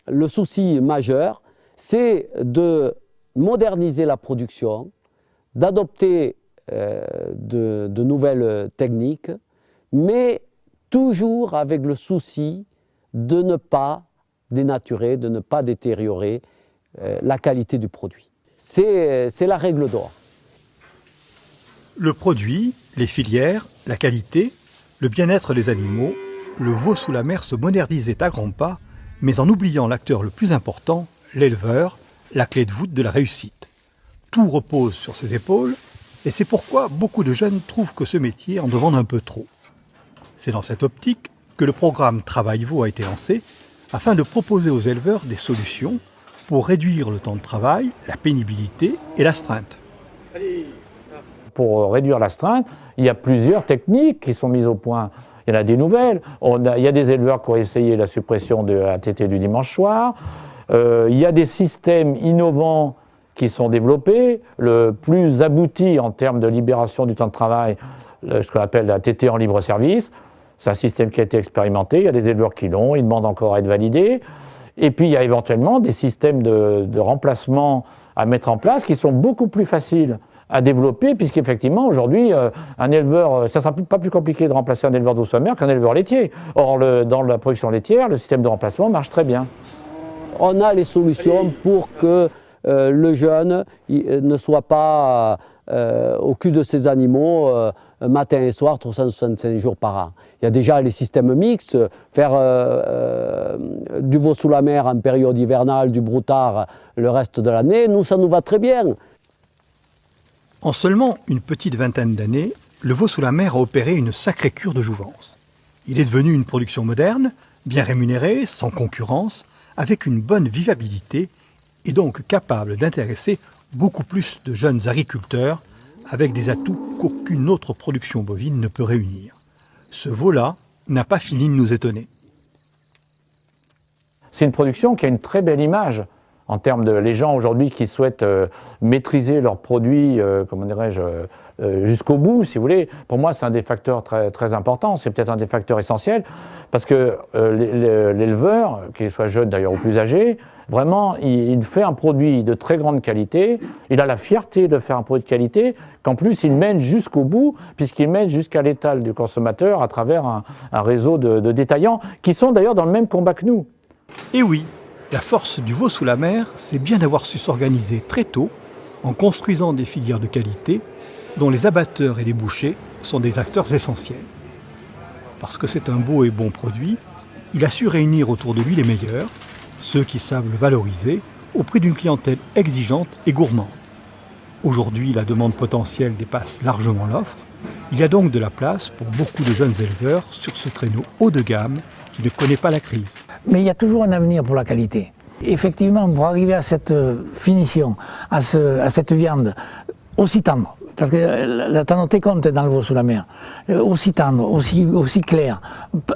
le souci majeur, c'est de moderniser la production, d'adopter de nouvelles techniques, mais toujours avec le souci de ne pas dénaturer, de ne pas détériorer la qualité du produit. C'est la règle d'or. Le produit, les filières, la qualité, le bien-être des animaux, le veau sous la mer se modernisait à grands pas, mais en oubliant l'acteur le plus important, l'éleveur, la clé de voûte de la réussite. Tout repose sur ses épaules, et c'est pourquoi beaucoup de jeunes trouvent que ce métier en demande un peu trop. C'est dans cette optique que le programme Travail Veau a été lancé, afin de proposer aux éleveurs des solutions pour réduire le temps de travail, la pénibilité et l'astreinte. Pour réduire l'astreinte, il y a plusieurs techniques qui sont mises au point. Il y en a des nouvelles. Il y a des éleveurs qui ont essayé la suppression de la TT du dimanche soir. Il y a des systèmes innovants qui sont développés. Le plus abouti en termes de libération du temps de travail, ce qu'on appelle la TT en libre service. C'est un système qui a été expérimenté. Il y a des éleveurs qui l'ont. Il demande encore à être validé. Et puis il y a éventuellement des systèmes de remplacement à mettre en place qui sont beaucoup plus faciles à développer, puisqu'effectivement, aujourd'hui, un éleveur, ça ne sera pas plus compliqué de remplacer un éleveur d'eau sommaire qu'un éleveur laitier. Or, dans la production laitière, le système de remplacement marche très bien. On a les solutions pour que le jeune ne soit pas au cul de ses animaux matin et soir, 365 jours par an. Il y a déjà les systèmes mixtes, faire du veau sous la mer en période hivernale, du broutard le reste de l'année, nous, ça nous va très bien. En seulement une petite vingtaine d'années, le veau sous la mer a opéré une sacrée cure de jouvence. Il est devenu une production moderne, bien rémunérée, sans concurrence, avec une bonne vivabilité et donc capable d'intéresser beaucoup plus de jeunes agriculteurs avec des atouts qu'aucune autre production bovine ne peut réunir. Ce veau-là n'a pas fini de nous étonner. C'est une production qui a une très belle image. En termes de les gens aujourd'hui qui souhaitent maîtriser leurs produits, comment dirais-je, jusqu'au bout, si vous voulez, pour moi c'est un des facteurs très, très importants, c'est peut-être un des facteurs essentiels, parce que l'éleveur, qu'il soit jeune d'ailleurs ou plus âgé, vraiment il fait un produit de très grande qualité, il a la fierté de faire un produit de qualité, qu'en plus il mène jusqu'au bout, puisqu'il mène jusqu'à l'étal du consommateur à travers un réseau de détaillants, qui sont d'ailleurs dans le même combat que nous. Et oui, la force du veau sous la mer, c'est bien d'avoir su s'organiser très tôt en construisant des filières de qualité dont les abatteurs et les bouchers sont des acteurs essentiels. Parce que c'est un beau et bon produit, il a su réunir autour de lui les meilleurs, ceux qui savent le valoriser, au prix d'une clientèle exigeante et gourmande. Aujourd'hui, la demande potentielle dépasse largement l'offre. Il y a donc de la place pour beaucoup de jeunes éleveurs sur ce créneau haut de gamme qui ne connaît pas la crise. Mais il y a toujours un avenir pour la qualité. Effectivement, pour arriver à cette finition, à cette viande aussi tendre, parce que la tendreté compte dans le veau sous la mer, aussi tendre, aussi clair,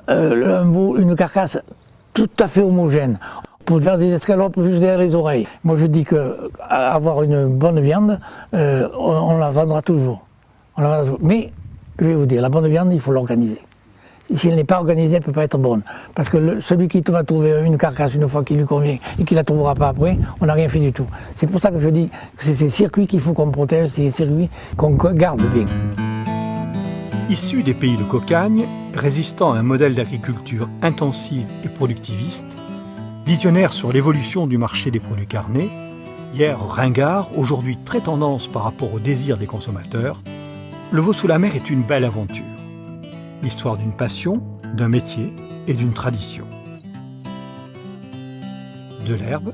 un veau, une carcasse tout à fait homogène, pour faire des escalopes juste derrière les oreilles. Moi je dis qu'avoir une bonne viande, on la vendra toujours. Mais, je vais vous dire, la bonne viande, il faut l'organiser. Si elle n'est pas organisée, elle ne peut pas être bonne. Parce que celui qui va trouver une carcasse une fois qu'il lui convient et qui ne la trouvera pas après, on n'a rien fait du tout. C'est pour ça que je dis que c'est ces circuits qu'il faut qu'on protège, ces circuits qu'on garde bien. Issu des pays de cocagne, résistant à un modèle d'agriculture intensive et productiviste, visionnaire sur l'évolution du marché des produits carnés, hier ringard, aujourd'hui très tendance par rapport au désir des consommateurs, le veau sous la mer est une belle aventure. L'histoire d'une passion, d'un métier et d'une tradition. De l'herbe,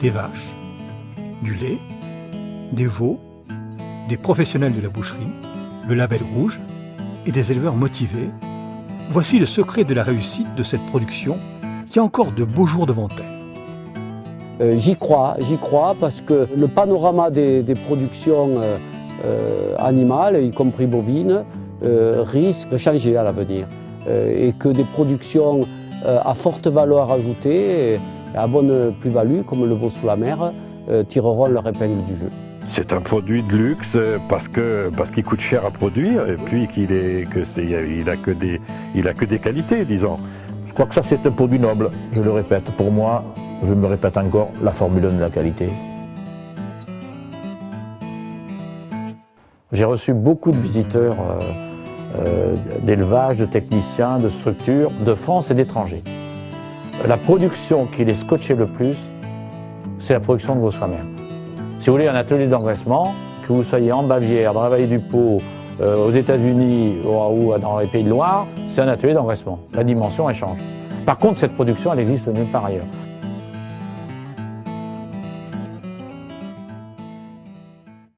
des vaches, du lait, des veaux, des professionnels de la boucherie, le label rouge et des éleveurs motivés. Voici le secret de la réussite de cette production qui a encore de beaux jours devant elle. J'y crois parce que le panorama des productions animales, y compris bovines, risque de changer à l'avenir et que des productions à forte valeur ajoutée et à bonne plus-value, comme le veau sous la mer, tireront leur épingle du jeu. C'est un produit de luxe parce qu'il coûte cher à produire et puis il a que des qualités, disons. Je crois que ça c'est un produit noble, je le répète. Pour moi, je me répète encore, la Formule 1 de la qualité. J'ai reçu beaucoup de visiteurs d'élevage, de techniciens, de structures, de France et d'étrangers. La production qui les scotchait le plus, c'est la production de veau soi même. Si vous voulez un atelier d'engraissement, que vous soyez en Bavière, dans la vallée du Pô, aux États-Unis ou dans les Pays de Loire, c'est un atelier d'engraissement. La dimension, elle change. Par contre, cette production, elle existe nulle part ailleurs.